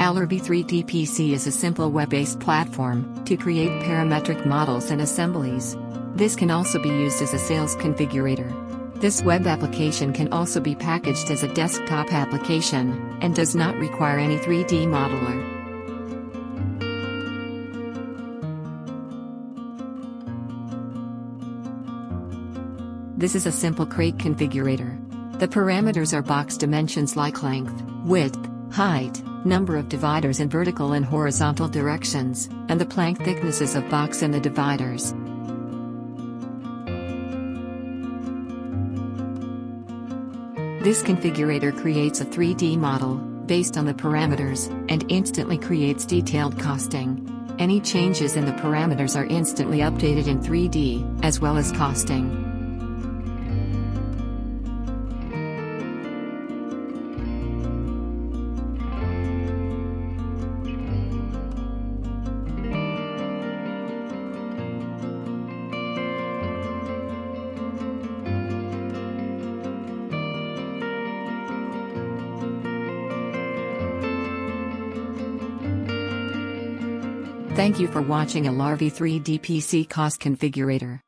Alarvy 3D PC is a simple web-based platform to create parametric models and assemblies. This can also be used as a sales configurator. This web application can also be packaged as a desktop application and does not require any 3D modeler. This is a simple crate configurator. The parameters are box dimensions like length, width, height, number of dividers in vertical and horizontal directions, and the plank thicknesses of box and the dividers. This configurator creates a 3D model, based on the parameters, and instantly creates detailed costing. Any changes in the parameters are instantly updated in 3D, as well as costing. Thank you for watching Alarvy 3D PC Cost Configurator.